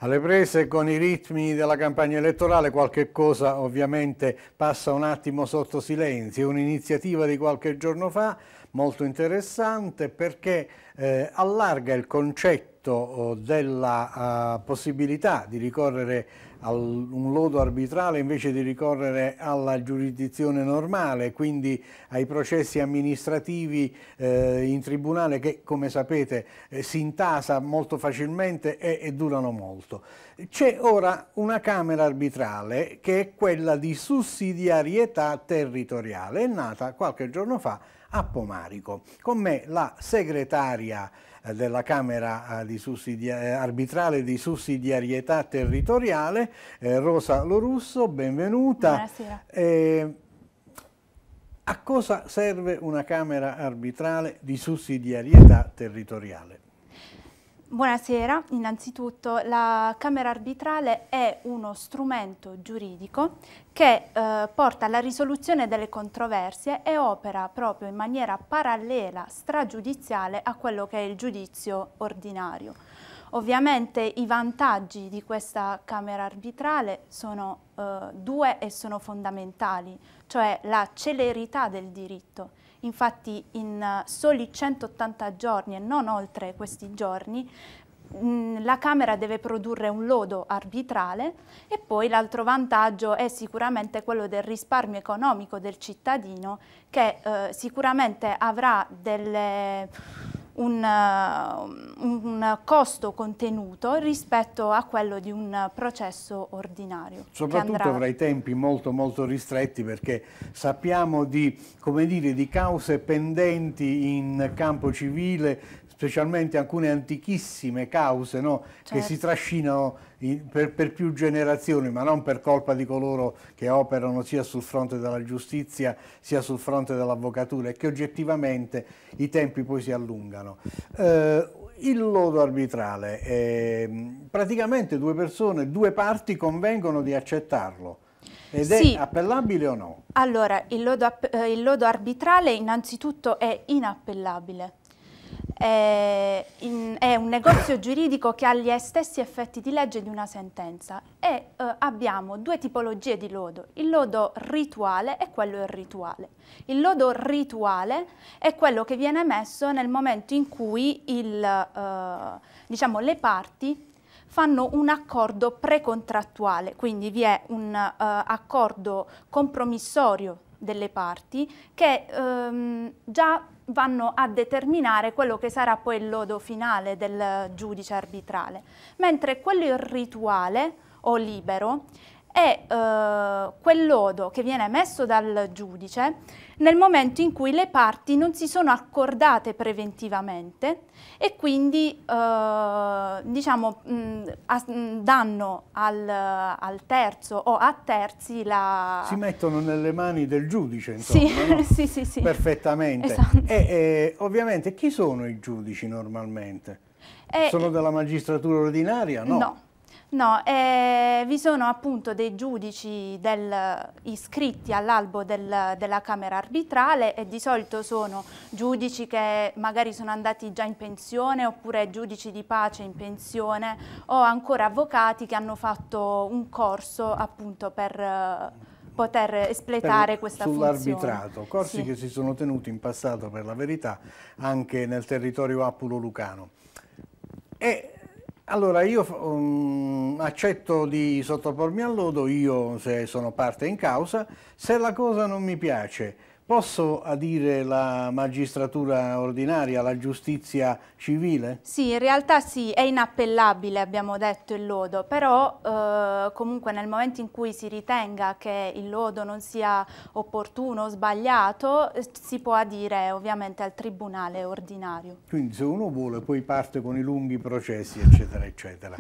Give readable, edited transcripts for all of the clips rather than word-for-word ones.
Alle prese con i ritmi della campagna elettorale qualche cosa ovviamente passa un attimo sotto silenzio, un'iniziativa di qualche giorno fa molto interessante perché allarga il concetto della possibilità di ricorrere a un lodo arbitrale invece di ricorrere alla giurisdizione normale, quindi ai processi amministrativi in tribunale che, come sapete, si intasa molto facilmente e durano molto. C'è ora una Camera arbitrale che è quella di sussidiarietà territoriale, è nata qualche giorno fa a Pomarico. Con me la segretaria della Camera arbitrale di sussidiarietà territoriale, Rosa Lorusso, benvenuta. Buonasera. A cosa serve una Camera arbitrale di sussidiarietà territoriale? Buonasera, innanzitutto la Camera arbitrale è uno strumento giuridico che porta alla risoluzione delle controversie e opera proprio in maniera parallela, stragiudiziale a quello che è il giudizio ordinario. Ovviamente i vantaggi di questa Camera arbitrale sono due e sono fondamentali, cioè la celerità del diritto. Infatti in soli 180 giorni e non oltre questi giorni la Camera deve produrre un lodo arbitrale e poi l'altro vantaggio è sicuramente quello del risparmio economico del cittadino che sicuramente avrà un costo contenuto rispetto a quello di un processo ordinario. Soprattutto avrà i tempi molto ristretti perché sappiamo di cause pendenti in campo civile, specialmente alcune antichissime cause, no? Certo. Che si trascinano per più generazioni, ma non per colpa di coloro che operano sia sul fronte della giustizia sia sul fronte dell'avvocatura e che oggettivamente i tempi poi si allungano. Il lodo arbitrale, praticamente due parti convengono di accettarlo. Ed sì. È appellabile o no? Allora, il lodo arbitrale innanzitutto è inappellabile. È un negozio giuridico che ha gli stessi effetti di legge di una sentenza e abbiamo due tipologie di lodo, il lodo rituale e quello irrituale. Il lodo rituale è quello che viene emesso nel momento in cui le parti fanno un accordo precontrattuale, quindi vi è un accordo compromissorio delle parti che già vanno a determinare quello che sarà poi il lodo finale del giudice arbitrale, mentre quello irrituale o libero è quel lodo che viene emesso dal giudice nel momento in cui le parti non si sono accordate preventivamente e quindi danno al terzo o a terzi la... Si mettono nelle mani del giudice, insomma, sì, no? sì. Perfettamente. Esatto. E ovviamente chi sono i giudici normalmente? Sono della magistratura ordinaria? No. No, vi sono appunto dei giudici iscritti all'albo della Camera arbitrale e di solito sono giudici che magari sono andati già in pensione oppure giudici di pace in pensione o ancora avvocati che hanno fatto un corso appunto per poter espletare questa funzione. Sull'arbitrato, corsi sì. Che si sono tenuti in passato per la verità anche nel territorio apulo-lucano. Allora io accetto di sottopormi al lodo, io se sono parte in causa, se la cosa non mi piace posso adire la magistratura ordinaria, la giustizia civile? Sì, in realtà sì, è inappellabile abbiamo detto il lodo, però comunque nel momento in cui si ritenga che il lodo non sia opportuno o sbagliato si può adire ovviamente al tribunale ordinario. Quindi se uno vuole poi parte con i lunghi processi eccetera eccetera.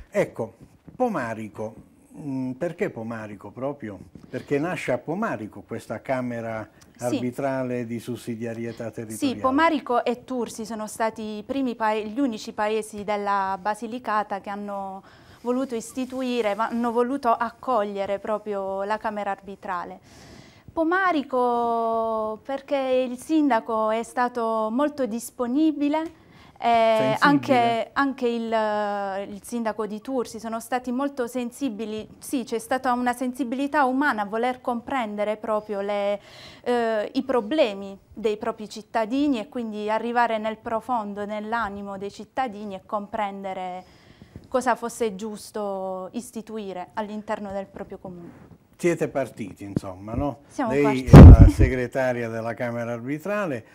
Ecco, Pomarico. Perché Pomarico proprio? Perché nasce a Pomarico questa Camera arbitrale di sussidiarietà territoriale. Sì, Pomarico e Tursi sono stati gli unici paesi della Basilicata che hanno voluto istituire, hanno voluto accogliere proprio la Camera arbitrale. Pomarico perché il sindaco è stato molto disponibile. Anche il sindaco di Tursi sono stati molto sensibili, sì, c'è stata una sensibilità umana a voler comprendere proprio i problemi dei propri cittadini e quindi arrivare nel profondo, nell'animo dei cittadini e comprendere cosa fosse giusto istituire all'interno del proprio comune. Siete partiti, insomma, no? Siamo Lei partiti. è la segretaria della Camera Arbitrale.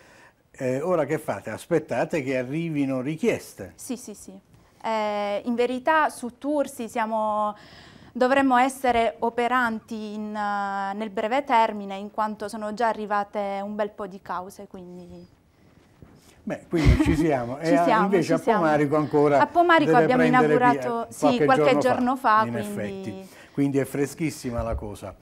Ora che fate? Aspettate che arrivino richieste? Sì. In verità su Tursi dovremmo essere operanti nel breve termine, in quanto sono già arrivate un bel po' di cause, quindi... Beh, quindi ci siamo. Invece a Pomarico ancora a Pomarico abbiamo inaugurato qualche giorno fa, in effetti. Quindi è freschissima la cosa.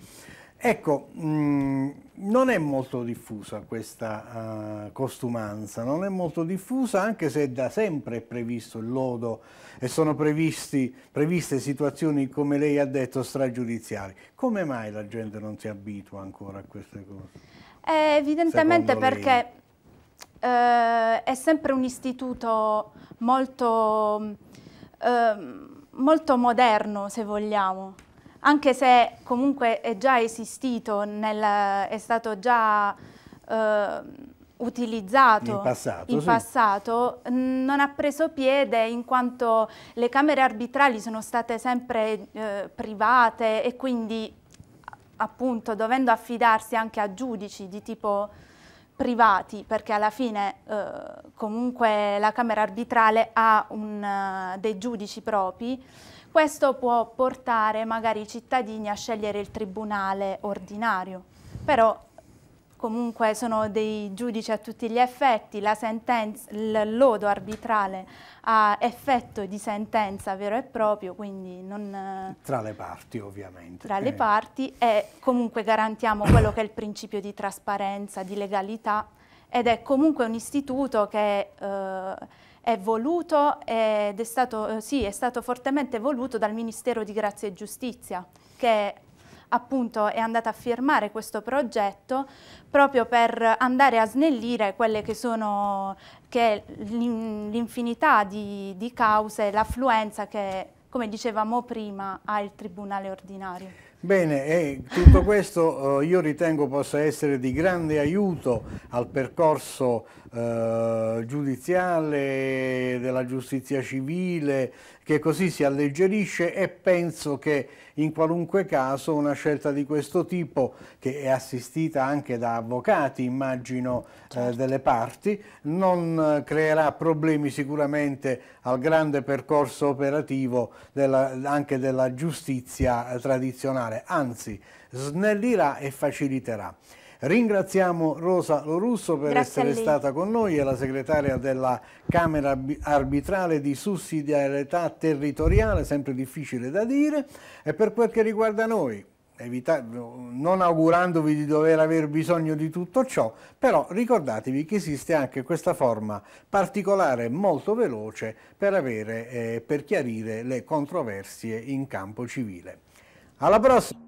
Ecco, non è molto diffusa questa costumanza, non è molto diffusa anche se da sempre è previsto il lodo e sono previste situazioni, come lei ha detto, stragiudiziali. Come mai la gente non si abitua ancora a queste cose? Evidentemente perché è sempre un istituto molto moderno, se vogliamo. Anche se comunque è già esistito, è stato già utilizzato in passato, non ha preso piede in quanto le camere arbitrali sono state sempre private e quindi appunto dovendo affidarsi anche a giudici di tipo privati, perché alla fine comunque la Camera arbitrale ha dei giudici propri. Questo può portare magari i cittadini a scegliere il tribunale ordinario, però comunque sono dei giudici a tutti gli effetti, il lodo arbitrale ha effetto di sentenza vero e proprio, quindi non... Tra le parti ovviamente. Tra le parti e comunque garantiamo quello che è il principio di trasparenza, di legalità ed è comunque un istituto che è voluto ed è stato fortemente voluto dal Ministero di Grazia e Giustizia, che appunto è andata a firmare questo progetto proprio per andare a snellire quelle che sono l'infinità di cause, l'affluenza che, come dicevamo prima, ha il Tribunale ordinario. Bene, tutto questo io ritengo possa essere di grande aiuto al percorso giudiziale, della giustizia civile, che così si alleggerisce e penso che in qualunque caso una scelta di questo tipo, che è assistita anche da avvocati, immagino, delle parti, non creerà problemi sicuramente al grande percorso operativo anche della giustizia tradizionale, anzi snellirà e faciliterà. Ringraziamo Rosa Lorusso per essere stata con noi, è la segretaria della Camera Arbitrale di Sussidiarietà Territoriale, sempre difficile da dire, e per quel che riguarda noi, non augurandovi di dover aver bisogno di tutto ciò, però ricordatevi che esiste anche questa forma particolare molto veloce per chiarire le controversie in campo civile. Alla prossima!